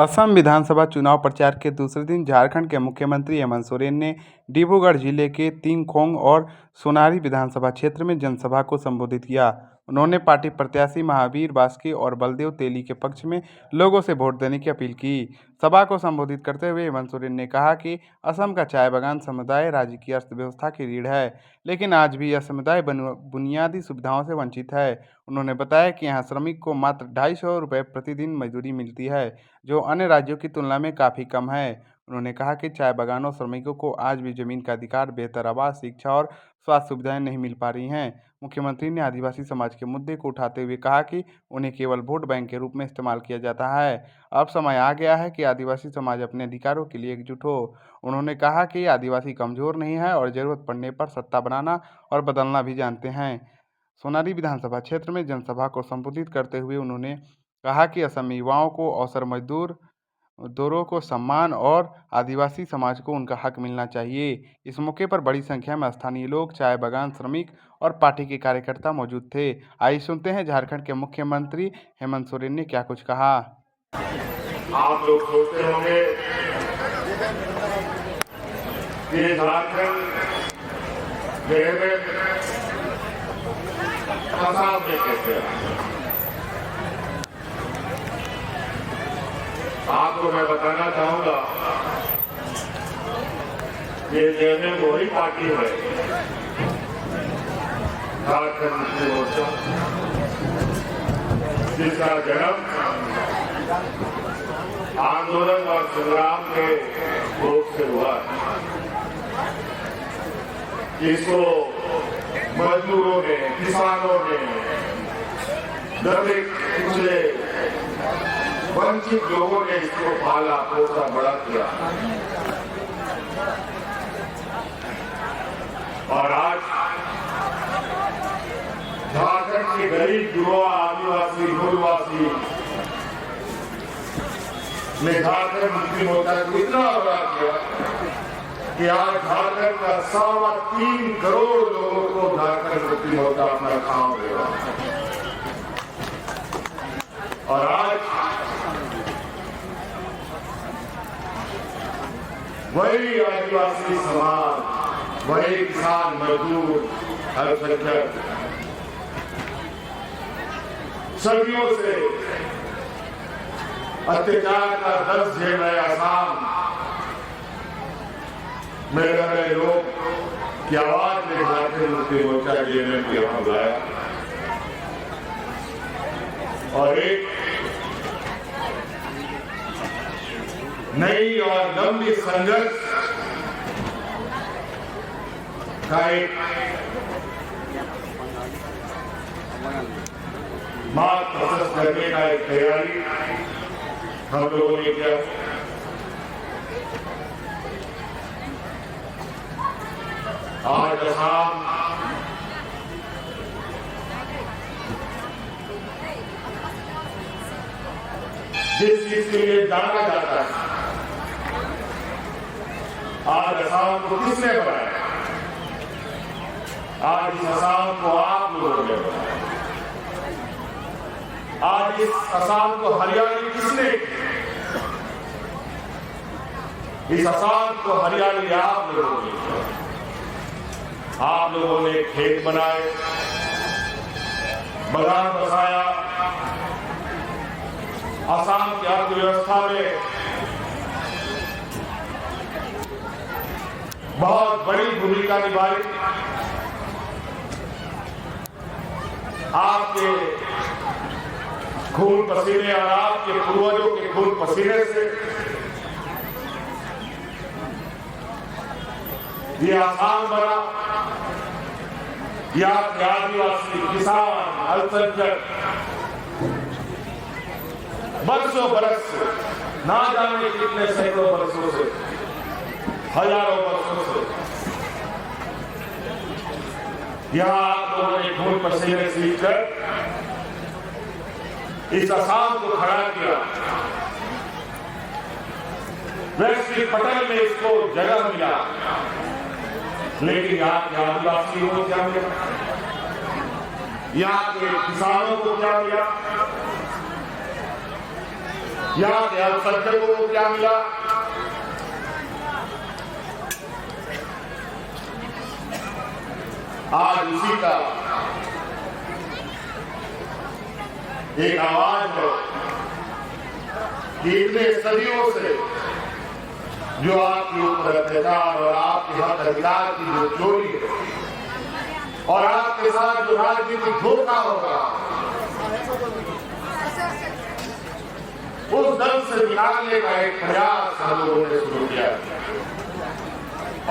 असम विधानसभा चुनाव प्रचार के दूसरे दिन झारखंड के मुख्यमंत्री हेमंत सोरेन ने डिब्रूगढ़ जिले के तिंगखोंग और सोनारी विधानसभा क्षेत्र में जनसभा को संबोधित किया। उन्होंने पार्टी प्रत्याशी महावीर बास्के और बलदेव तेली के पक्ष में लोगों से वोट देने की अपील की। सभा को संबोधित करते हुए हेमंत सोरेन ने कहा कि असम का चाय बागान समुदाय राज्य की अर्थव्यवस्था की रीढ़ है, लेकिन आज भी यह समुदाय बुनियादी सुविधाओं से वंचित है। उन्होंने बताया कि यहाँ श्रमिक को मात्र 250 रुपये प्रतिदिन मजदूरी मिलती है, जो अन्य राज्यों की तुलना में काफ़ी कम है। उन्होंने कहा कि चाय बागानों श्रमिकों को आज भी जमीन का अधिकार, बेहतर आवास, शिक्षा और स्वास्थ्य सुविधाएं नहीं मिल पा रही हैं। मुख्यमंत्री ने आदिवासी समाज के मुद्दे को उठाते हुए कहा कि उन्हें केवल वोट बैंक के रूप में इस्तेमाल किया जाता है। अब समय आ गया है कि आदिवासी समाज अपने अधिकारों के लिए एकजुट हो। उन्होंने कहा कि आदिवासी कमज़ोर नहीं है और ज़रूरत पड़ने पर सत्ता बनाना और बदलना भी जानते हैं। सोनारी विधानसभा क्षेत्र में जनसभा को संबोधित करते हुए उन्होंने कहा कि असमी युवाओं को अवसर, मजदूरों को सम्मान और आदिवासी समाज को उनका हक मिलना चाहिए। इस मौके पर बड़ी संख्या में स्थानीय लोग, चाय बागान श्रमिक और पार्टी के कार्यकर्ता मौजूद थे। आइए सुनते हैं झारखंड के मुख्यमंत्री हेमंत सोरेन ने क्या कुछ कहा। आप लोग सोचते होंगे कि झारखंड आसाम में कैसे आपको मैं बताना चाहूंगा ये जेएमएम वही पार्टी है, झारखंड मुक्ति मोर्चा, जिसका जन्म आंदोलन और संग्राम के रूप से हुआ। इसको मजदूरों ने, किसानों ने, दलित, पिछले, वंचित लोगों ने इसको पाला पोसा बड़ा किया और आज झारखंड के गरीब युवा, आदिवासी, मूलवासी ने झारखंड मुक्ति मोर्चा को इतना बड़ा किया कि आज झारखंड का 3.25 करोड़ लोगों को झारखंड मुक्ति मोर्चा अपना काम दे रहा है। और आज वही आदिवासी समाज, वही किसान, मजदूर, अल्पसंख्यक सदियों से अत्याचार का दर्द झेल रहे आसाम में रह रहे लोग की आवाज में झारखंड मुक्ति मोर्चा जेएमएम के यहाँ बुलाया और एक नई और लंबी संघर्ष का एक मार्ग प्रशस्त करने का एक तैयारी हम लोगों ने किया। आज असम जिस चीज के लिए जाना जाता है, आज असम को किसने बनाया? आज इस असम को आप लोगों ने बनाया। आज इस असम को हरियाली किसने? इस असम को हरियाली आप लोगों ने। आप लोगों ने खेत बनाए, बागान बसाया, असम की अर्थव्यवस्था में बहुत बड़ी भूमिका निभाई। आपके खून पसीने और आपके पूर्वजों के खून पसीने से ये आसाम बना। या आदिवासी, किसान, अल्पसंख्यक बरसों बरस से, ना जाने कितने सैकड़ों वर्षों से, हजारों वर्षों से यहां आप लोगों ने खून पसीने सींचकर इस आसाम को खड़ा किया। वैश्विक पटल में इसको जगह मिला, लेकिन यहाँ के आदिवासियों को क्या मिला? यहाँ के किसानों को क्या मिला? यहाँ के अल्पसंख्यकों को क्या मिला? आज उसी का एक आवाज है कि इतने सदियों से जो आपके ऊपर अत्याचार और आपके हक अधिकार की जो चोरी है और आपके साथ जो राजनीतिक धोखा होगा, उस दल से निकालने का एक प्रयास हम लोगों ने शुरू किया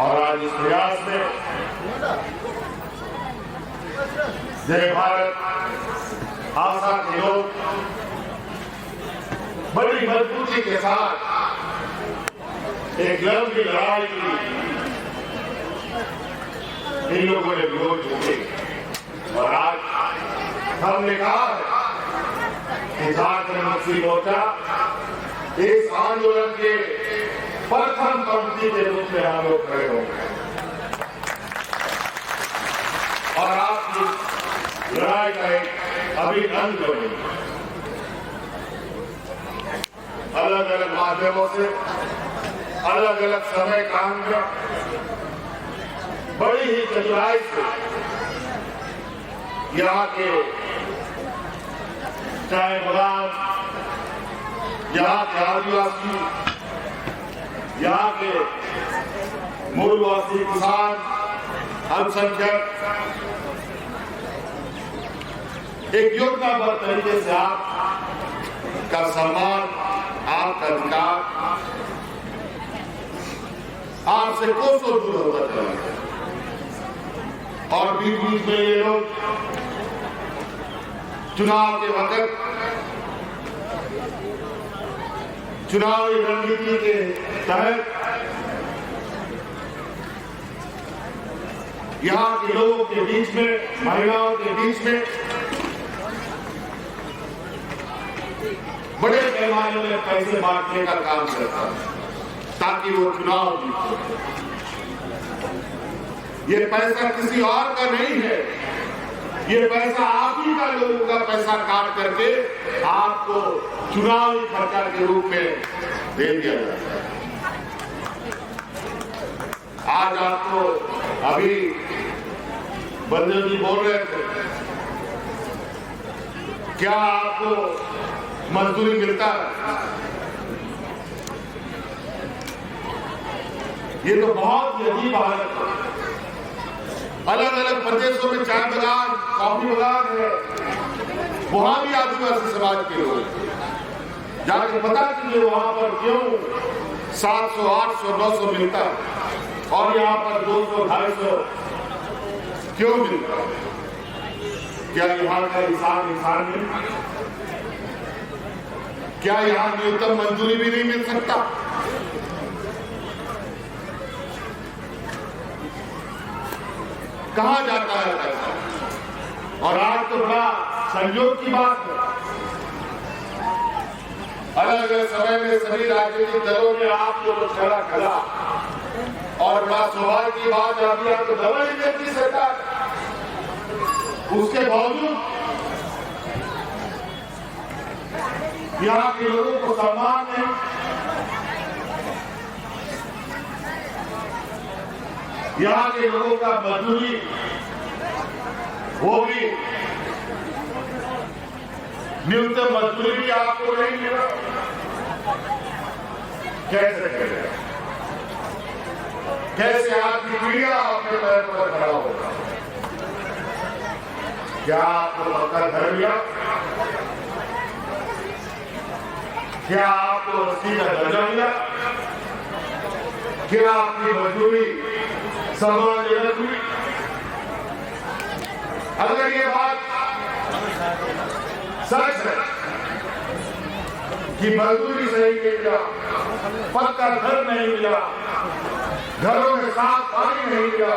और आज इस प्रयास में जय भारत आशा के लोग बड़ी मजबूती के साथ एक लंबी लड़ाई की इन लोगों ने विरोध किया और आज हमने कहा है कि झारखंड मुक्ति मोर्चा इस आंदोलन के प्रथम पंक्ति के रूप में हम लोग खड़े होंगे और आपकी लड़ाई का एक अभिन्न बनेगी। अलग अलग माध्यमों से अलग अलग समय काल में बड़ी ही चतुराई से यहाँ के चाय बगान, यहाँ के आदिवासी, यहाँ के मूलवासी किसान, अल्पसंख्यक एक योजनाबद्ध तरीके से आपका सम्मान, आपका अधिकार आपसे कोसों दूर होता चला गया और बीच बीच में ये लोग चुनाव के वक्त चुनावी रणनीति के तहत यहाँ के लोगों के बीच में, महिलाओं के बीच में बड़े पैमाने में पैसे बांटने का काम करता है ताकि वो चुनाव जीते। ये पैसा किसी और का नहीं है, ये पैसा आप ही का लोगों का पैसा काट करके आपको चुनावी खर्चा के रूप में दे दिया जाता है। आज आपको अभी बंदे जी बोल रहे थे, क्या आपको मजदूरी मिलता है? ये तो बहुत ही अजीब हालत है। अलग अलग प्रदेशों में चाय बागान, कॉफी बागान है, वहां भी आदिवासी समाज के लोग जाके पता कीजिए वहां पर क्यों 700, 800, 900 मिलता है और यहाँ पर 200, 250 क्यों मिलता है? क्या यहाँ का इंसान नहीं? क्या यहाँ न्यूनतम मंजूरी भी नहीं मिल सकता? कहां जाता है पैसा? और आज तो बड़ा संयोग की बात है, अलग अलग समय में सभी राजनीतिक दलों ने आपको तो खड़ा और बड़ा सौभाग्य की बात अभी आपको दवा ही देती सरकार, उसके बावजूद यहाँ के लोगों को सम्मान नहीं, यहाँ के लोगों का मजदूरी वो भी न्यूनतम मजदूरी भी आपको नहीं मिला। कैसे करेगा? कैसे आपकी पीढ़ियां अपने पैर पर खड़ा होगा? क्या आपको पक्का घर मिला? क्या आपको रस्सी का दर्जा मिला? क्या आपकी मजदूरी सम्मानजनक हुई? अगर ये बात सच है कि मजदूरी सही नहीं मिला, पक्का घर नहीं मिला, घरों में साफ पानी नहीं मिला,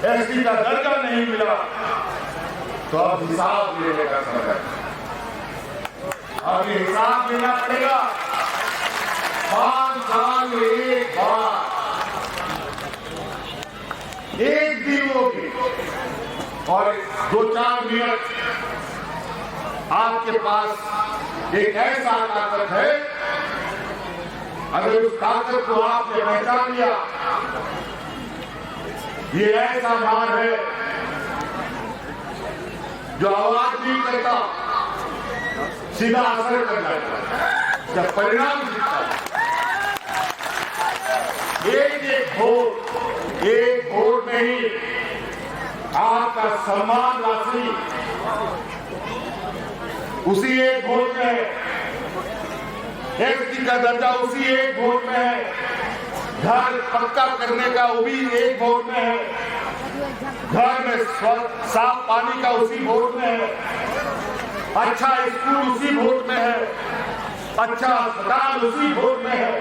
एसटी का दर्जा नहीं मिला, तो अब हिसाब लेने का समय है। अब ये हिसाब लेना पड़ेगा। 5 साल में एक बार, एक दिन वो भी, और 2-4 मिनट आपके पास एक ऐसा ताकत है, अगर उस ताकत को आपने पहचान लिया, ये ऐसा बाण है जो आवाज नहीं करता, सीधा असर कर जाता है, इसका परिणाम दिखता है। एक वोट नहीं, आपका सम्मान राशि उसी एक वोट में है, एसटी का दर्जा उसी एक वोट में है, घर पक्का करने का वो भी एक वोट में है, घर में साफ पानी का उसी वोट में है, अच्छा स्कूल उसी वोट में है, अच्छा अस्पताल उसी वोट में है।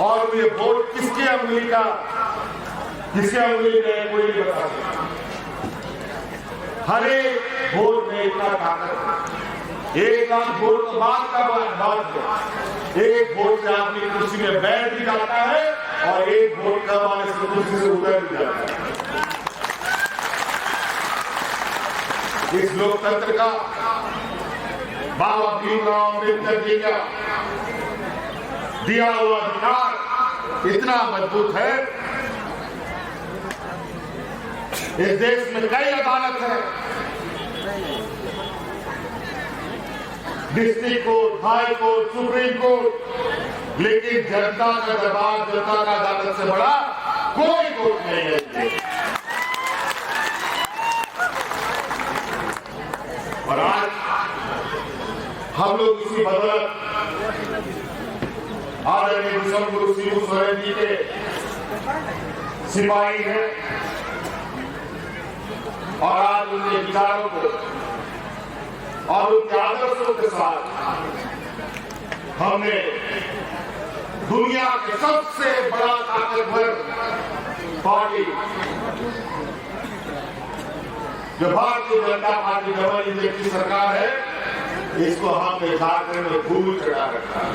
और ये वोट किसके उंगली का, किसके उंगली में, कोई नहीं बता सकता। हर एक वोट में इतना ताकत है। 1 लाख वोट तो बात का बात है, एक वोट से आदमी कुर्सी में बैठ भी जाता है और एक वोट करवाने से कुर्सी से उतर भी जाता है। इस लोकतंत्र का बाबा भीमराव अम्बेडकर जी का दिया हुआ अधिकार इतना मजबूत है। इस देश में कई अदालत है, district court, high court, supreme court, लेकिन जनता का दरबार, जनता का अदालत से बड़ा कोई कोर्ट नहीं है। और आज हम लोग इसी बदौलत आदरणीय विश्वगुरु शिबू सोरेन जी के सिपाही हैं और आज उनके विचारों को और उनके आदर्शों के साथ हमने दुनिया के सबसे बड़ा ताकतवर पार्टी जो Bharatiya Janata party double engine की सरकार है, इसको हमने झारखंड में फूल चढ़ा रखा है।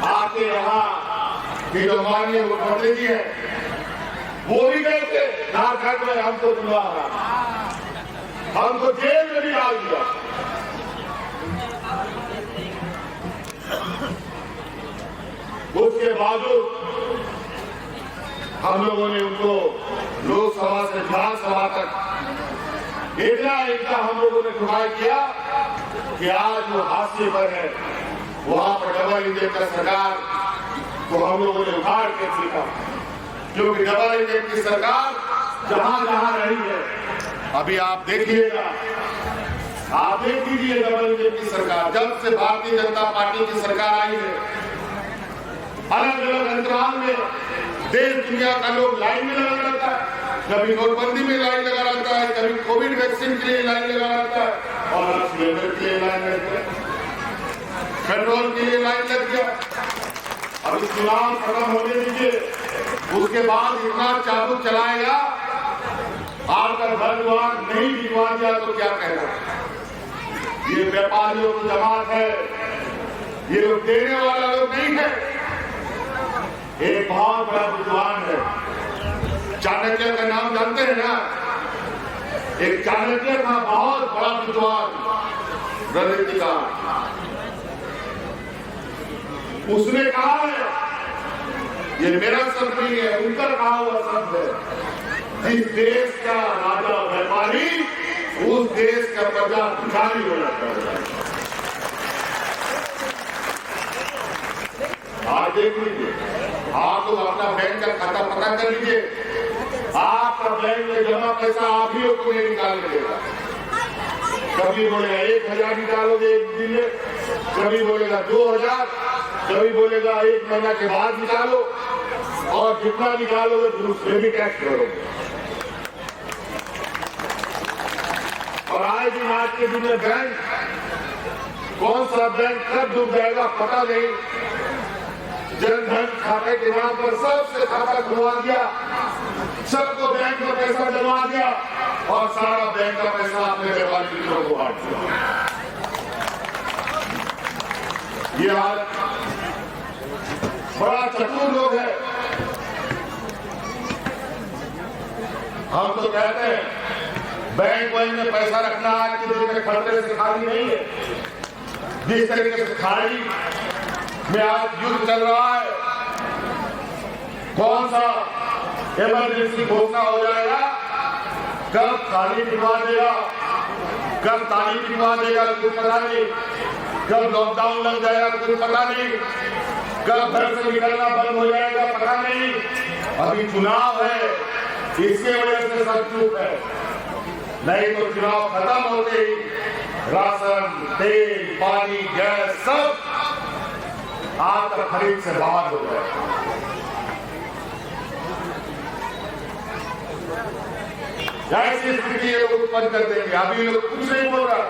आपके यहाँ की जो माननीय मुख्यमंत्री जी है, वो भी गए थे झारखंड में, हमको बुला रहा, हमको जेल में भी डाल दिया। उसके बावजूद हम लोगों ने उनको लोकसभा से विधानसभा तक इतना हम लोगों ने ट्राई किया कि आज जो हाशिए पर है वहां पर डबल इंजन का सरकार को हम लोगों ने उखाड़ के फेंका, क्योंकि डबल इंजन की सरकार जहां जहां रही है, अभी आप देखिएगा, आप देख लीजिए डबल इंजन की सरकार जब से भारतीय जनता पार्टी की सरकार आई है, अलग अलग अंतराल में देश दुनिया का लोग लाइन में लगा रहता है, कभी नोटबंदी में लाइन लगा रहता है, कभी कोविड वैक्सीन के लिए लाइन लगा रहता है, और अब सिलेंडर के लिए लाइन लग गया, पेट्रोल के लिए लाइन लग गया। अब चुनाव खत्म होने दीजिए, उसके बाद इतना चाबुक चलाएगा, आपका घर द्वार नहीं भिजवा दिया तो क्या कहना। ये व्यापारियों की जमात है, ये लोग देने वाला लोग नहीं है। एक बहुत बड़ा विद्वान है, चाणक्य का नाम जानते हैं ना, एक चाणक्य था बहुत बड़ा विद्वान रणनीतिकार, उसने कहा है, ये मेरा शब्द नहीं है, उनका कहा हुआ शब्द है, जिस देश का राजा व्यापारी उस देश का प्रजा भिखारी हो जाता है। आज देख लीजिए, आप लोग अपना बैंक का खाता पता कर लीजिए, आपका बैंक में जमा पैसा आप ही को नहीं निकालने देगा। कभी बोलेगा 1000 निकालोगे एक दिन में, कभी बोलेगा 2000, कभी बोलेगा 1 महीना के बाद निकालो, और जितना निकालोगे फिर उसमें भी टैक्स करोगे। और आए दिन आज के दिन में बैंक, कौन सा बैंक कब डूब जाएगा पता नहीं। जनधन खाते के नाम पर सबसे खाता खुलवा दिया, सबको बैंक में पैसा जमा दिया और सारा बैंक का पैसा अपने व्यापारी मित्रों को बांट दिया। ये आज बड़ा चतुर लोग है। हम तो कहते हैं बैंक में पैसा रखना आज के दिन में खतरे से खाली नहीं है। जिस तरीके से खाड़ी में आज युद्ध चल रहा है, कौन सा इमरजेंसी घोषणा हो जाएगा, कब खाड़ी पिघवा देगा, कब ताली पिघवा देगा कुछ पता नहीं, कब लॉकडाउन लग जाएगा कुछ पता नहीं, कब घर से निकलना बंद हो जाएगा पता नहीं। अभी चुनाव है, इसके वजह से सब चुप है, नहीं तो चुनाव खत्म होते ही राशन, तेल, पानी, गैस सब आज तक खरीद से बाहर हो गए। ऐसी स्थिति ये लोग उत्पन्न कर देंगे। अभी लोग कुछ नहीं बोल रहा,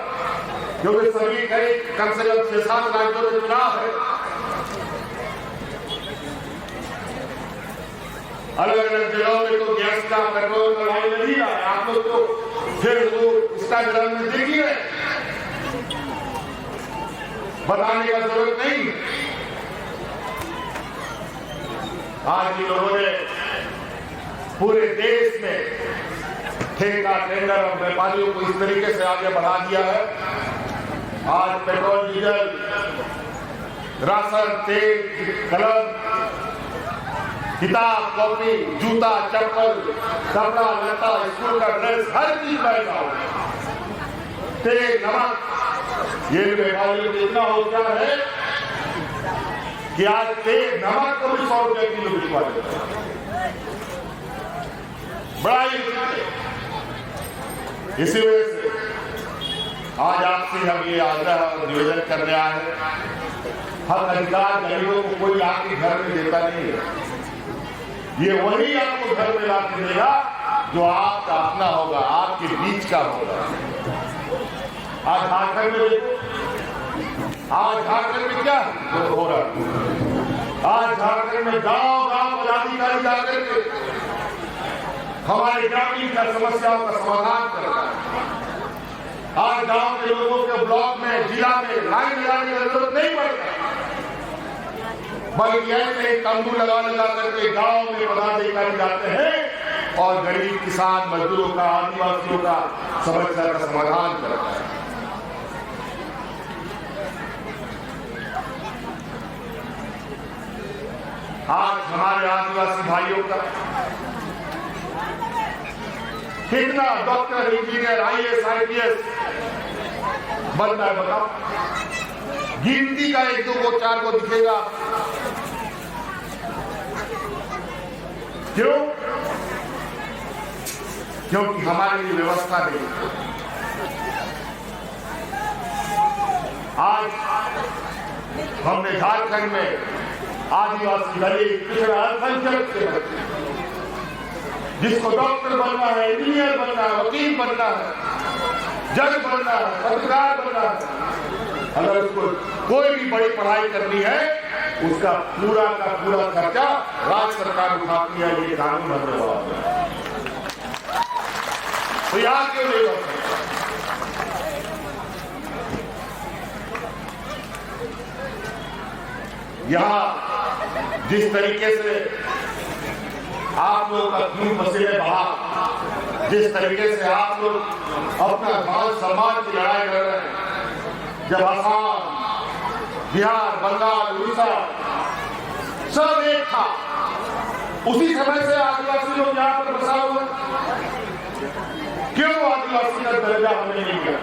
क्योंकि सभी करीब कम से कम 6-7 राज्यों में चुनाव है। अलग अलग जगहों में तो गैस का, पेट्रोल का लाइन नहीं रहा है। आप लोग तो फिर वो इंस्टाग्राम में देखिए, बताने का जरूरत नहीं। आज इन लोगों ने पूरे देश में ठेका, टेंडर और व्यापारियों को इस तरीके से आगे बढ़ा दिया है। आज पेट्रोल, डीजल, राशन, तेल, कलम, किताब, कॉपी, जूता, चप्पल, कपड़ा, लता, स्कूल का ड्रेस, हर चीज महंगा हो। तेल, नमक, ये व्यापारियों को इतना होशियार है कि आज तेल, नमक को भी 100 रुपए किलो बिकवा देता है। बड़ा ही इसी वजह से आज आपसे हम ये आग्रह और निवेदन करने आए हैं। हक अधिकार गरीबों को कोई आपके घर में देता नहीं है। ये वही आपको घर में लाके देगा जो आपका अपना होगा, आपके बीच का होगा। आज झारखंड में देखो, आज झारखंड में क्या हो रहा है। आज झारखंड में गांव गांव पदाधिकारी जाकर के हमारे ग्रामीण का समस्याओं का समाधान कर रहा है। आज गांव के लोगों के ब्लॉक में, जिला में लाइन लगाने की जरूरत नहीं पड़ती, बल्कि ऐसे तंबू लगा करके गांव में पदाधिकारी जाते हैं और गरीब किसान, मजदूरों का, आदिवासियों का समस्या का समाधान करता है। आज हमारे आदिवासी भाइयों का कितना डॉक्टर, इंजीनियर, IAS, IPS बनता है बताओ? गिनती का 1, 2 को 4 को दिखेगा। क्यों? क्योंकि हमारे लिए व्यवस्था नहीं। आज हमने झारखंड में आदिवासी, दलित, पिछड़ा, अल्पसंख्यक से बच्चे, जिसको डॉक्टर बनना है, इंजीनियर बनना है, वकील बनना है, जज बनना है, पत्रकार बनना है, अगर उसको कोई भी बड़ी पढ़ाई करनी है, उसका पूरा का पूरा खर्चा राज्य सरकार उठाती है। ये कानून बनने वाला है, तो यहाँ क्यों नहीं बन सकता? यहाँ जिस तरीके से आप लोग का खून पसीने बहा, जिस तरीके से आप लोग अपना मान सम्मान की लड़ाई कर रहे हैं, जब असम, बिहार, बंगाल, उड़ीसा सब एक था, उसी समय से आदिवासी लोग यहाँ पर बसा हुए। क्यों आदिवासी का दर्जा हमने नहीं किया?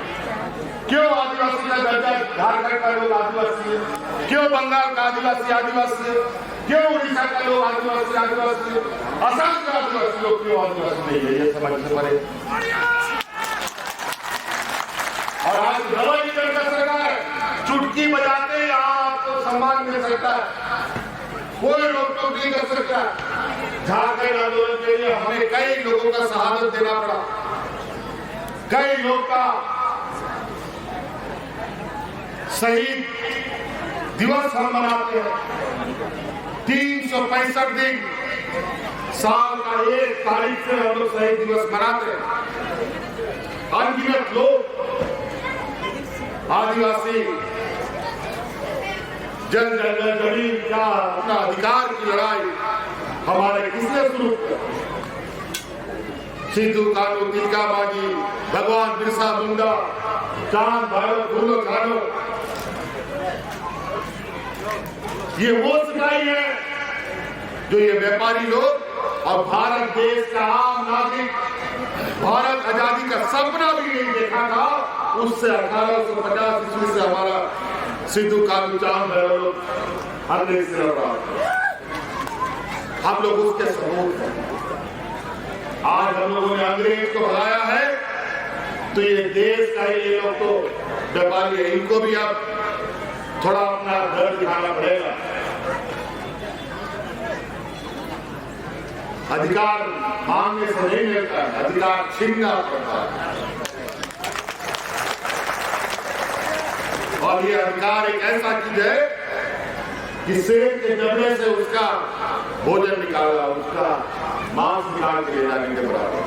क्यों आदिवासी का दर्जा झारखंड का लोग आदिवासी है? क्यों बंगाल का आदिवासी आदिवासी है? क्यों उड़ीसा का लोग आदिवासी आदिवासी है? असम का आदिवासी लोग क्यों आदिवासी नहीं है? ये समझने पड़े। और आज डबल इंजन का सरकार, चुटकी बजाते यहाँ आपको सम्मान मिल सकता है, कोई रोक टोक नहीं कर सकता। झारखंड आंदोलन के लिए हमें कई लोगों का शहादत देना पड़ा, कई लोग का शहीद दिवस हम मनाते हैं। 365 दिन साल का 1 तारीख से हम लोग शहीद दिवस मनाते हैं। अनगिनत लोग आदिवासी जन जमीन का अपना अधिकार की लड़ाई हमारे किसने शुरू किया? सिद्धू कानू, तिलका मांझी, भगवान बिरसा मुंडा, चांद भैरव, फूलो खानो, ये वो सच्चाई है जो ये व्यापारी लोग और भारत देश का आम नागरिक भारत आजादी का सपना भी नहीं देखा था, उससे 1850 ईस्वी से हमारा सिद्धू कानू, चांद भैरव अंग्रेज से लड़ रहा था। हम लोग उसके सबूत हैं। आज हम लोगों ने अंग्रेज को भगाया है, तो ये देश का ये लोग तो व्यापारी है, इनको भी अब थोड़ा अपना डर दिखाना पड़ेगा। अधिकार मांगने से नहीं मिलता है, अधिकार छीनना पड़ता है। और ये अधिकार एक ऐसा चीज है कि शेर के जबड़े से उसका भोजन निकालना, उसका मांस निकाल के ले जाने के बराबर।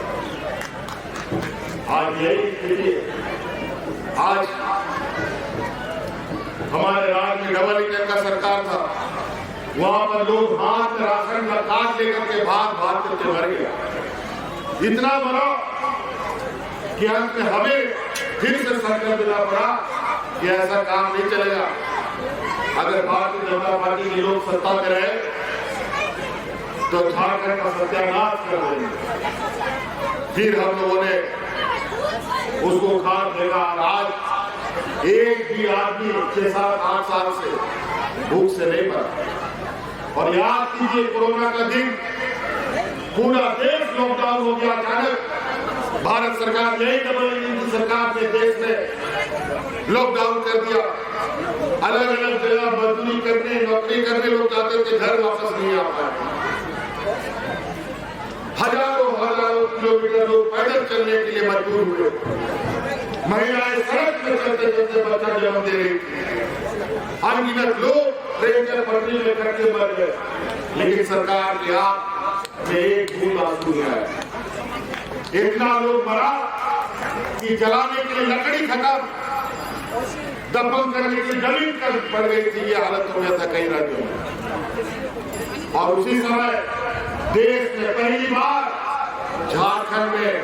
आज यही स्थिति, आज हमारे राज्य में डबल इंजन का सरकार था, वहां पर लोग हाथ में राशन का कार्ड लेकर के भाग करके मर गया। इतना मरा कि अंत में हमें फिर से संकल्प लेना पड़ा कि ऐसा काम नहीं चलेगा। अगर भारतीय जनता पार्टी के लोग सत्ता में रहे तो झारखंड का सत्यानाश कर देंगे। फिर हम लोगों ने उसको खाद देगा। आज एक भी आदमी 6-7-8 साल से भूख से नहीं मरा। और याद कीजिए, कोरोना का दिन पूरा देश लॉकडाउन हो गया। अचानक भारत सरकार, यही डबल इंजन की सरकार ने देश में लॉकडाउन कर दिया। अलग अलग जगह मजदूरी करने, नौकरी करने लोग जाते थे, घर वापस नहीं आ पाए। हजारों किलोमीटर लोग पैदल चलने के लिए मजबूर हुए। महिलाएं सड़क पर चलते चलते बच्चा जन्म दे रही थी। अनगिनत लोग ट्रेन के पटरी में करके मर गए, लेकिन सरकार के हाथ में एक बूंद आंसू नहीं आया। इतना लोग मरा कि जलाने के लिए लकड़ी खत्म, दफन करने की जमीन कर पड़ गई थी। ये हालत हो गया था कई राज्यों में। और उसी समय देश में पहली बार झारखंड में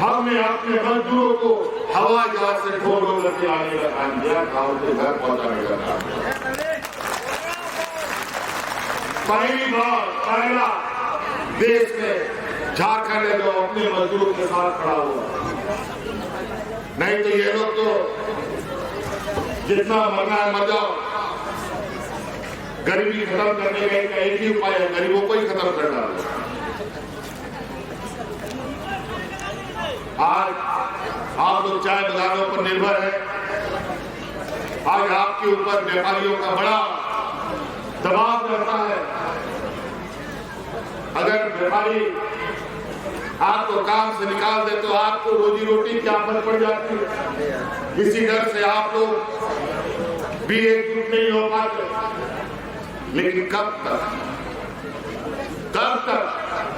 हमने अपने मजदूरों को हवाई जहाज से ढोल करके आने का काम किया था, उनके घर पहुंचाने का काम किया। पहली बार, पहला देश में झारखंड है जो अपने मजदूरों के साथ खड़ा हुआ। नहीं तो ये लोग तो जितना मरना है मर जाओ। गरीबी खत्म करने का एक ही उपाय है, गरीबों को ही खत्म करना। आज आप लोग चाय बागानों पर निर्भर है। आज आपके ऊपर व्यापारियों का बड़ा दबाव रहता है। अगर व्यापारी आपको काम से निकाल दे तो आपको रोजी रोटी की आफत पड़ जाती है। इसी डर से आप लोग भी एकजुट नहीं हो पाते। लेकिन कब तक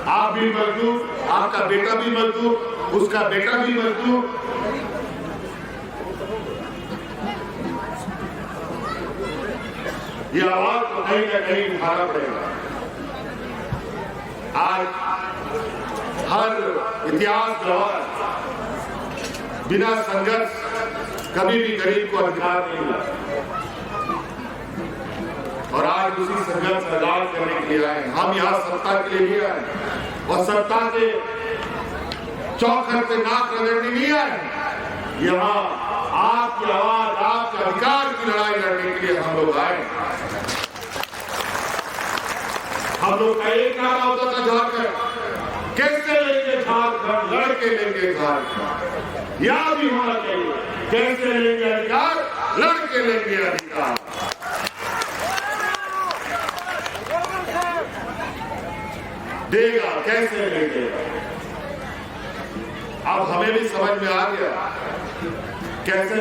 आप भी मजदूर, आपका बेटा भी मजदूर, उसका बेटा भी मजदूर, ये आवाज तो कहीं ना कहीं उठाना पड़ेगा। आज हर इतिहास गवाह, बिना संघर्ष कभी भी गरीब को अधिकार नहीं मिला। और आज उसी संघर्ष का लाभ करने के लिए आए। हम यहाँ सत्ता के लिए आए और सत्ता के चौखट पे नाक रगड़ने नहीं आए। यहाँ आपकी आवाज, आपके अधिकार की लड़ाई लड़ने के लिए हम लोग आए। हम लोग का एक नारा होता था झारखंड कैसे लेंगे झारखंड, लड़के लेंगे झारखंड। यह भी होना चाहिए, कैसे लेंगे अधिकार, लड़के लेंगे अधिकार। देगा कैसे लेंगे। अब हमें भी समझ में आ गया कैसे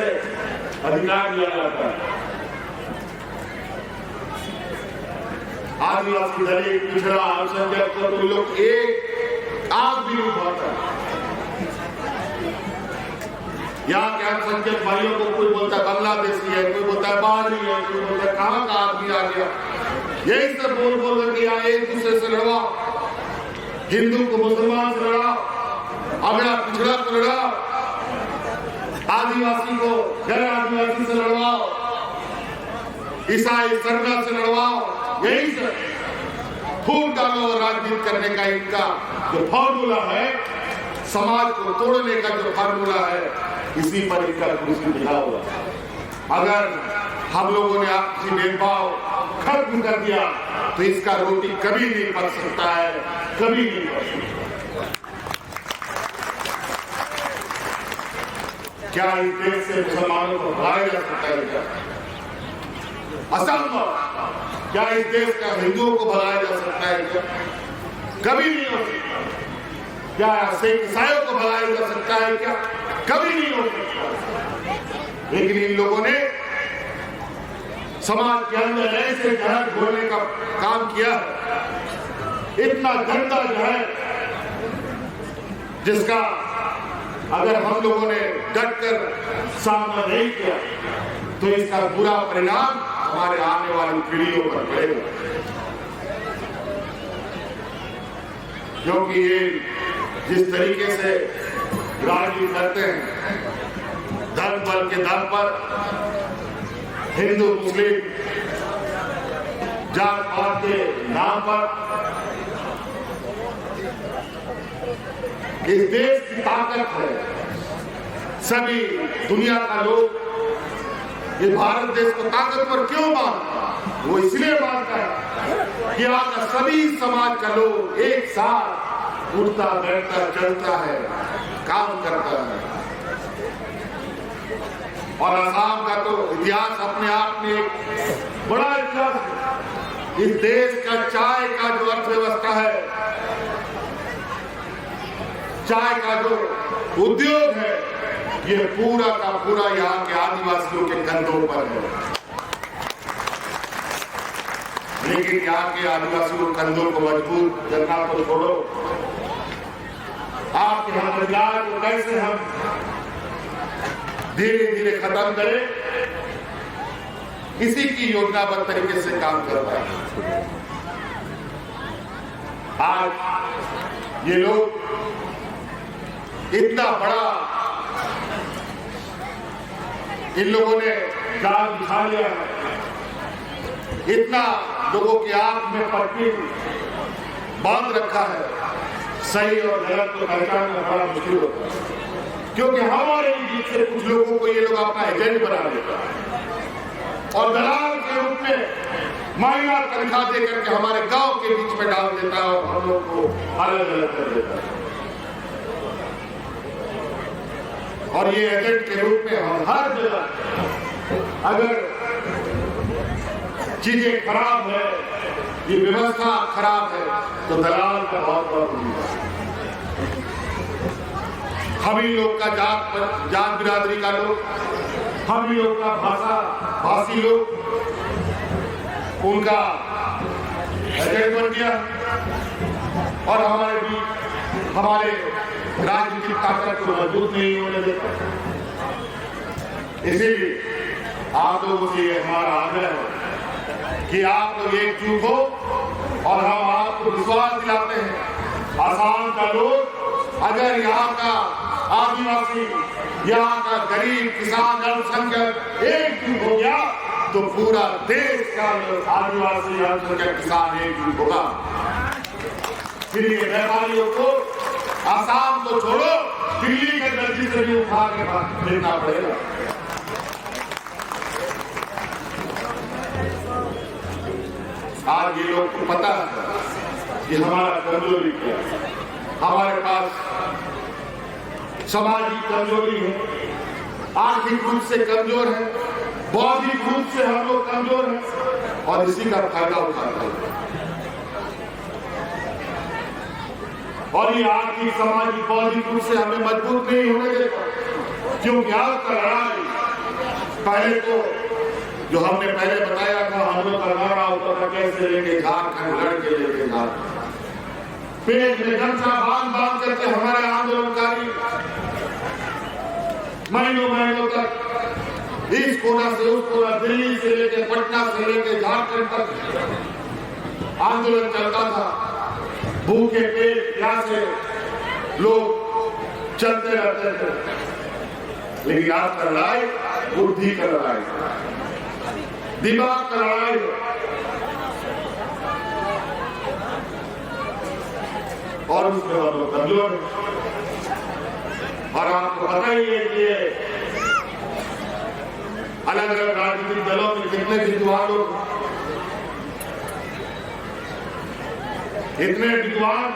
अधिकार दिया जाता है। आदिवासी, दलित, पिछड़ा, अल्पसंख्यक तो लोग एक आग भी नहीं उठाता। यहाँ के अल्पसंख्यक भाइयों को कोई बोलता है बांग्लादेशी है, कोई बोलता है बाहरी है, कोई बोलता है कहाँ का आदमी आ गया। यही सब बोल बोल करके यहाँ एक दूसरे से लड़वा, हिंदू को मुसलमान से लड़ा, अगड़ा पिछड़ा को लड़ाओ, आदिवासी को गैर आदिवासी से लड़वाओ, ईसाई सरना से लड़वाओ, यही से फूट डालो और राजनीति करने का इनका जो फॉर्मूला है, समाज को तोड़ने का जो फॉर्मूला है, इसी पर इनका कुर्सी बिठा हुआ। अगर हम लोगों ने आपसी भेदभाव खत्म कर दिया तो इसका रोटी कभी नहीं पक सकता है, कभी नहीं पक सकता। क्या इस देश से मुसलमानों को भगाया जा सकता है क्या? असंभव। क्या इस देश का हिंदुओं को भगाया जा सकता है क्या? कभी नहीं हो सकता। क्या सिख ईसाइयों को भगाया जा सकता है क्या? कभी नहीं हो सकता। लेकिन इन लोगों ने समाज के अंदर ऐसे जहर घोलने का काम किया है, इतना गंदा जहर, जिसका अगर हम लोगों ने डटकर सामना नहीं किया तो इसका बुरा परिणाम हमारे आने वाली पीढ़ियों पर पड़ेगा। क्योंकि ये जिस तरीके से राजनीति करते हैं, धर्म बल के दम पर, हिंदू मुस्लिम जात पात के नाम पर, इस देश की ताकत है। सभी दुनिया का लोग ये भारत देश को ताकतवर क्यों मानता है? वो इसलिए मानता है कि यहाँ का सभी समाज का लोग एक साथ उठता बैठता चलता है, काम करता है। और असम का तो इतिहास अपने आप में एक बड़ा इतिहास है। इस देश का चाय का जो अर्थव्यवस्था है, चाय का जो उद्योग है, ये पूरा का पूरा यहाँ के आदिवासियों के कंधों पर है। लेकिन यहाँ के आदिवासियों के कंधों को मजबूत करना तो छोड़ो, आपके हथियार को कैसे हम धीरे धीरे खत्म करें, इसी की योजनाबद्ध तरीके से काम कर रहा है। आज ये लोग इतना बड़ा इन लोगों ने जाल बिछा लिया है, इतना लोगों की आंख में पट्टी बांध रखा है, सही और गलत को पहचानना बड़ा मुश्किल होता है। क्योंकि हमारे बीच से कुछ लोगों को ये लोग अपना एजेंट बना देता है और दलाल के रूप में महिला तनख्वाह दे करके हमारे गांव के बीच में डाल देता है और हम लोग को अलग अलग कर देता है। और ये एजेंट के रूप में हम हर जगह, अगर चीजें खराब है, ये व्यवस्था खराब है, तो दलाल का बहुत बड़ा भूमिका है। हम ही लोग का जात बिरादरी का लोग, हम ही लोग का भाषी लोग उनका एजेंट बन गया और हमारे बीच हमारे राजनीतिक ताकत को मजबूत नहीं होने देता। इसीलिए आप लोगों से ये हमारा आग्रह है कि आप लोग एकजुट हो और हम आपको विश्वास दिलाते हैं, असम का लोग अगर यहाँ का आदिवासी, यहाँ का गरीब किसान अल्पसंख्यक एकजुट हो गया तो पूरा देश का आदिवासी अल्पसंख्यक किसान एकजुट होगा। फिर ये व्यापारियों को आसाम को छोड़ो, दिल्ली के दर्जी से भी उठा के देखना पड़ेगा। आज ये लोग को पता है कि हमारा कमजोरी क्या है। हमारे पास सामाजिक कमजोरी है, आर्थिक रूप से कमजोर है, बौद्धिक रूप से हम लोग कमजोर हैं और इसी का फायदा उठाते हैं। और ये आर्थिक सामाजिक बौद्धिक रूप से हमें मजबूत नहीं होने देगा, क्योंकि आपका लड़ाई पहले तो जो हमने पहले बताया था, हम लोग का लड़ा होता था कैसे लेके झारखंड लड़ के लेके झारखंड पेट में गमछा बांध करके हमारे आंदोलनकारी महीनों तक इस कोना से उस कोना, दिल्ली से लेके पटना से लेके झारखंड तक आंदोलन चलता था। भूखे पेट प्यासे लोग चलते रहते थे, लेकिन आज का लड़ाई बुद्धि का लड़ाई, दिमाग का लड़ाई। और उसके बाद वो कमजोर है। और आपको पता ही है कि अलग अलग राजनीतिक दलों में कितने विद्वान लोग, इतने विद्वान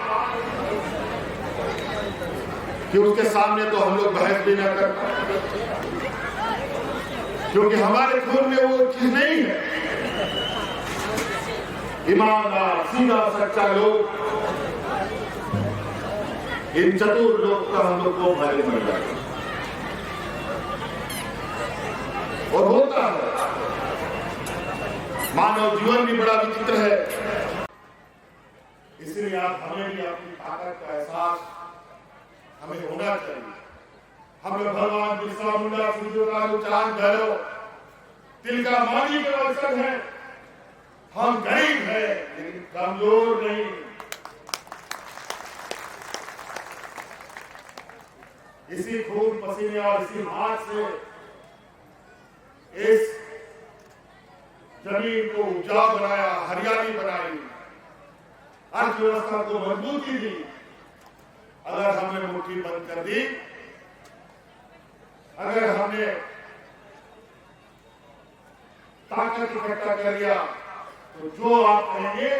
कि उसके सामने तो हम लोग बहस भी न कर पाए, क्योंकि हमारे खून में वो चीज नहीं है। ईमानदार, सीधा, सच्चा लोग, इन चतुर लोग का हम लोग को भले मिल जाए। और होता है, मानव जीवन भी बड़ा विचित्र है। इसलिए आप हमें भी अपनी ताकत का एहसास हमें होना चाहिए। हम लोग भगवान बिरसा मुंडा, सूर्यकांत, चांद, भैरव, तिलका मांझी के वंशज हैं। हम गरीब हैं लेकिन कमजोर नहीं। इसी खून पसीने और इसी हाथ से इस जमीन को उपजाऊ बनाया, हरियाली बनाई, अर्थव्यवस्था को मजबूती दी। अगर हमने मुट्ठी बंद कर दी, अगर हमने ताकत इकट्ठा कर लिया, तो जो आप कहेंगे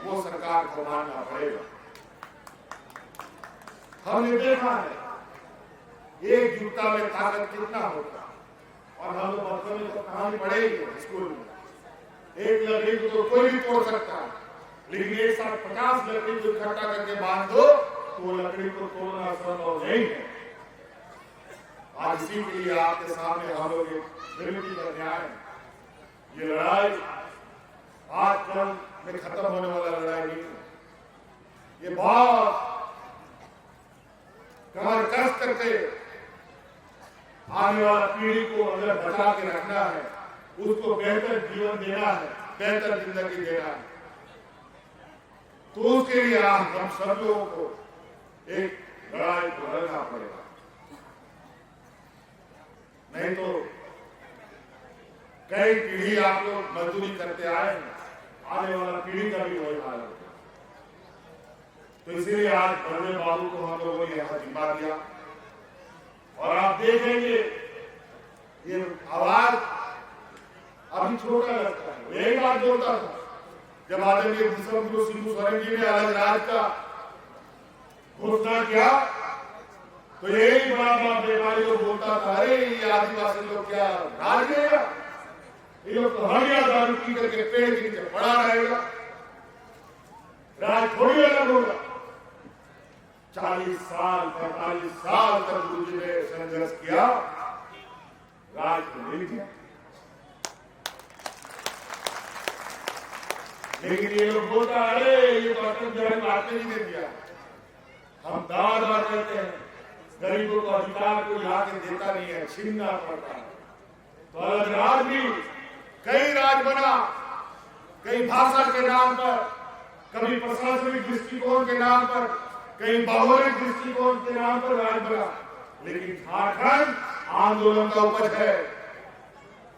वो सरकार को मानना पड़ेगा। हमने देखा है एक जूता में ताकत कितना होता, और हम लोग बच्चों में तो कहानी पढ़ेंगे स्कूल में, एक लकड़ी को तो कोई भी तोड़ सकता है, लेकिन एक साथ 50 लकड़ी को इकट्ठा करके बांध दो तो वो लकड़ी को तोड़ना संभव नहीं है। आज इसी के लिए आपके सामने हम लोग एक विनती कर रहे हैं। ये लड़ाई आज कल में खत्म होने वाला लड़ाई नहीं है। ये बहुत कमर कस करके आने वाला पीढ़ी को अगर बचा के रखना है, उसको बेहतर जीवन देना है, बेहतर जिंदगी देना है, तो उसके लिए हम सब लोगों को एक लड़ाई को लड़ना पड़ेगा। नहीं तो कई पीढ़ी आप लोग मजदूरी करते आए हैं, आने वाला पीढ़ी का भी वही हाल होगा। तो इसीलिए आज बड़े बाबू को हम लोगों ने यहां जिम्मा दिया। और आप देखेंगे ये आवाज अभी छोटा लगता है। यही बात बोलता था जब आदरणीय विश्वगुरु सिंधु सोरेन जी ने अलग राज का घोषणा किया, तो यही बड़ा बड़ा व्यापारी लोग बोलता था, अरे ये आदिवासी लोग क्या राज लेगा, ये लोग तो हड़िया दारू पी करके पेड़ के नीचे पड़ा रहेगा, राज थोड़ी अलग होगा। 40 साल 45 साल तक गुरु जी ने संघर्ष किया, राज तो मिल गया। लेकिन ये लोग बोलता है, अरे ये तो अटल बिहारी वाजपेयी ने दिया। हम दाद बार कहते हैं, गरीबों को अधिकार को ला के देता नहीं है, छीनना पड़ता है। तो अलग राज भी कई राज बना, कई भाषा के नाम पर, कभी प्रशासनिक दृष्टिकोण के नाम पर, कई भौगोलिक दृष्टिकोण के नाम पर राज बना। लेकिन झारखंड आंदोलन का उपज है,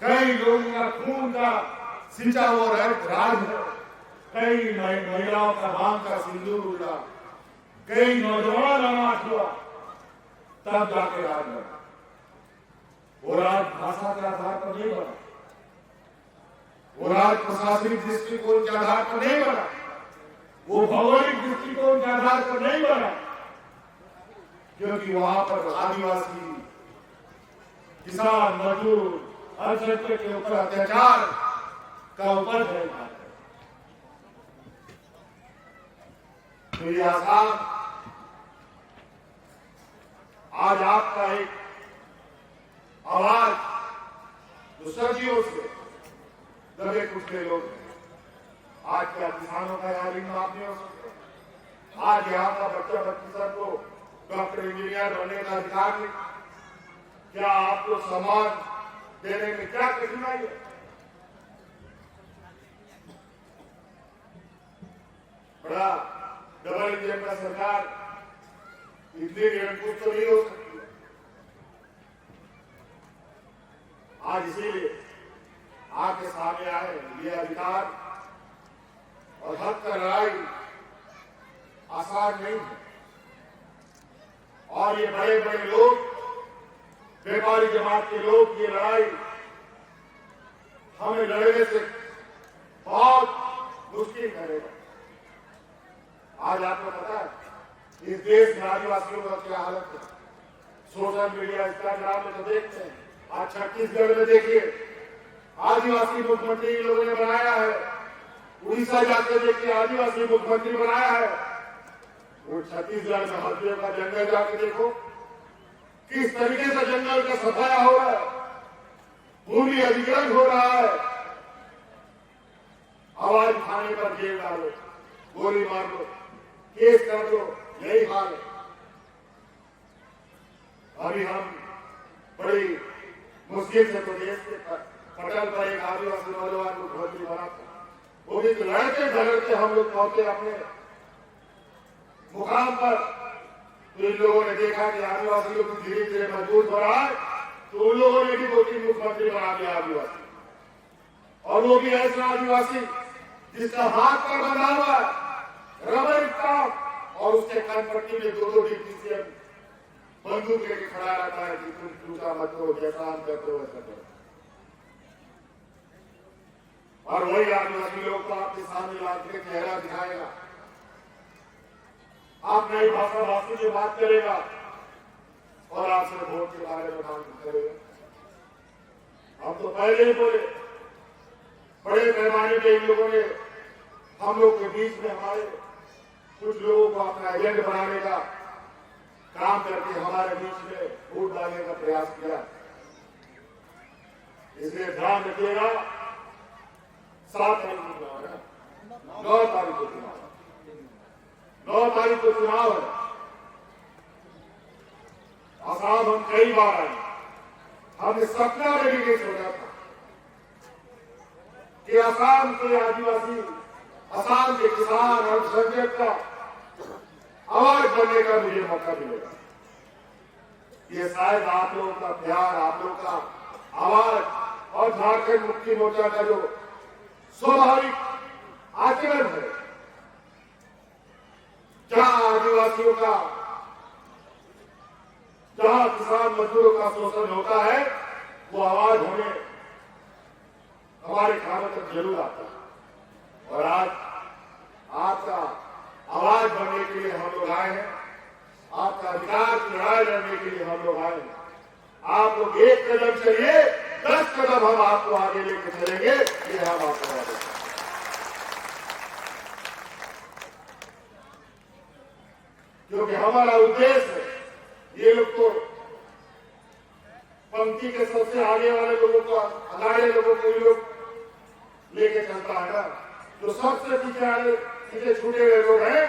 कई लोगों का खून का सिंचा हुआ राज है, कई महिलाओं का भांग का सिंदूर उड़ा, कई नौजवान अनाथ हुआ, तब जाके राज बना। वो राज भाषा के आधार पर नहीं बना, वो राज प्रशासनिक दृष्टिकोण के आधार पर नहीं बना, वो भौगोलिक दृष्टिकोण के आधार पर नहीं बना, क्योंकि वहां पर आदिवासी, किसान, मजदूर, अल्पसंख्यक के ऊपर अत्याचार का उपज है। तो ये आसाम आज आपका एक आवाज जो सदियों से दबे कुचले लोग हैं, आज क्या किसानों का यहाँ माफ नहीं हो सकते? आज यहाँ का बच्चा बच्ची सबको डॉक्टर इंजीनियर बनने का अधिकार नहीं? क्या आपको सम्मान देने में क्या कठिनाई है? बड़ा डबल इंजन का सरकार इतनी निरंकुश तो नहीं हो सकती। आज इसीलिए आपके सामने आए ये अधिकार और हक का लड़ाई आसान नहीं है। और ये बड़े बड़े लोग, व्यापारी जमात के लोग, ये लड़ाई हमें लड़ने से बहुत मुश्किल करेगा। आज आपको पता है इस देश में आदिवासियों का क्या हालत है। सोशल मीडिया, इंस्टाग्राम में तो देखते हैं। आज छत्तीसगढ़ में देखिए, आदिवासी मुख्यमंत्री इन लोगों ने बनाया है। उड़ीसा जाकर देखिए, आदिवासी मुख्यमंत्री बनाया है। वो छत्तीसगढ़ में हल्दियों का जंगल जाके देखो, किस तरीके से जंगल का सफाया हो रहा है, भूमि अधिग्रहण हो रहा है। आवाज उठाने पर जेल डालो, गोली मार दो, केस कर दो, यही हाल है। अभी हम बड़ी मुश्किल से तो देश के पटल पर एक आदिवासी नौजवान मुख्यमंत्री बना था। वो भी लड़ते झगड़ते हम लोग पहुंचे अपने मुकाम पर। तो इन लोगों ने देखा कि आदिवासी लोग धीरे धीरे मजबूत हो रहा है, तो उन लोगों ने भी 2-3 मुख्यमंत्री बना दिया आदिवासी। और वो भी ऐसा आदिवासी जिसका हाथ पर बंधा हुआ है रबर स्टाफ, और उसके कानपट्टी में 2-2 डिप्टी सीएम बंदूक लेके खड़ा रहता है कि तुम टूटा मत करो, जैसा हम करते हो वैसा करो। और वही आदिवासी लोग तो आपके सामने लाके चेहरा दिखाएगा, आप नई भाषा भाषी से बात करेगा और आपसे वोट के बारे में मांग करेगा। हम तो पहले ही बोले, बड़े पैमाने पे इन लोगों ने हम लोग के बीच में हमारे कुछ लोगों को अपना एजेंट बनाने का काम करके हमारे बीच में वोट डालने का प्रयास किया। इसलिए ध्यान रखिएगा, 7 तारीख को चुनाव है, 9 तारीख को चुनाव है, 9 तारीख को चुनाव है। आसाम हम कई बार आए, हमने सपना में भी नहीं सोचा था कि आसाम के आदिवासी, आसाम के किसान और अल्पसंख्यक का आवाज बनने का मुझे मौका मिलेगा। ये शायद आप लोगों का प्यार, आप लोगों का आवाज और झारखंड मुक्ति मोर्चा का जो स्वाभाविक आचरण है, जहां आदिवासियों का, जहां किसान मजदूरों का शोषण होता है, वो आवाज हमें हमारे कानों तक जरूर आता है। और आज आपका आवाज बनने के लिए हम लोग आए हैं, आपका अधिकार की लड़ाई लड़ने के लिए हम लोग आए हैं। आप लोग एक कदम चलिए, 10 कदम हम आपको आगे लेकर चलेंगे, ये हम आपको वादे करते हैं। क्योंकि हमारा उद्देश्य है, ये लोग तो पंक्ति के सबसे आगे वाले लोगों को, अगाड़े लोगों को ये लोग लेके चलता है ना, जो सबसे पीछे छूटे हुए लोग हैं,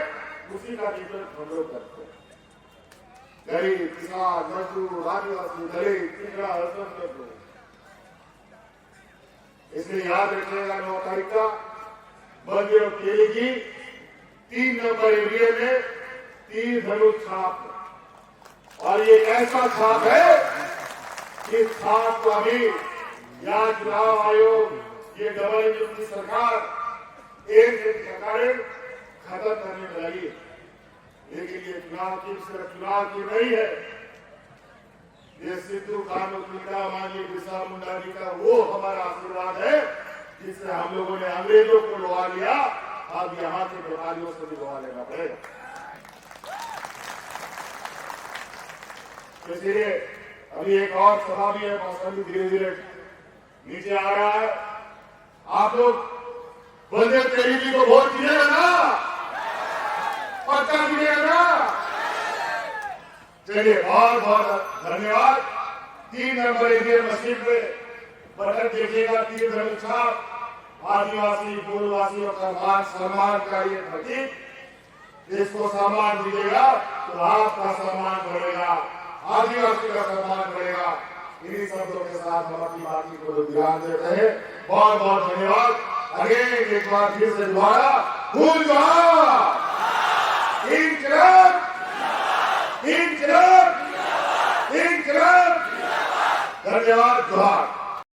उसी का ट्रीटमेंट हम लोग करते हैं। गरीब, किसान, मजदूर, आदिवासी, दलित, पिछड़ा, अल्पसंख्यक लोग। इसलिए याद रखिएगा, 9 तारीख का बंदी और केली की 3 नंबर एरिया में 3 धनुष छाप, और ये एक ऐसा छाप है कि छाप को अभी यहाँ चुनाव आयोग, ये डबल इंजन की सरकार एक सरकारें खत्म करने में लगी। लेकिन ये चुनाव की सिर्फ चुनाव की नहीं है, ये सिद्धू कानू पीड़ा मांझी बिरसा मुंडा जी का वो हमारा आशीर्वाद है, जिससे हम लोगों ने अंग्रेजों को लुभा लिया। अब यहाँ के व्यापारियों से भी लुभा लेना पड़ेगा। तो इसलिए अभी एक और सभा भी है, मौसम भी धीरे धीरे नीचे आ रहा है। आप लोग बलदेव तेरी जी को वोट दीजिएगा ना, पक्का दीजिएगा ना। चलिए, बहुत बहुत धन्यवाद। 3 नंबर एरिया मस्जिद में बटन देखिएगा, 3 धनुष छाप, आदिवासी मूलवासियों का मान सम्मान का ये प्रतीक, इसको सम्मान दीजिएगा तो आपका सम्मान बढ़ेगा, आदिवासी का सम्मान बढ़ेगा। इन्हीं शब्दों के साथ हम अपनी बातचीत को ध्यान देते हैं। बहुत बहुत धन्यवाद। अगेन एक बार फिर से दोबारा इंकलाब, इंकलाब। धन्यवाद जोहार।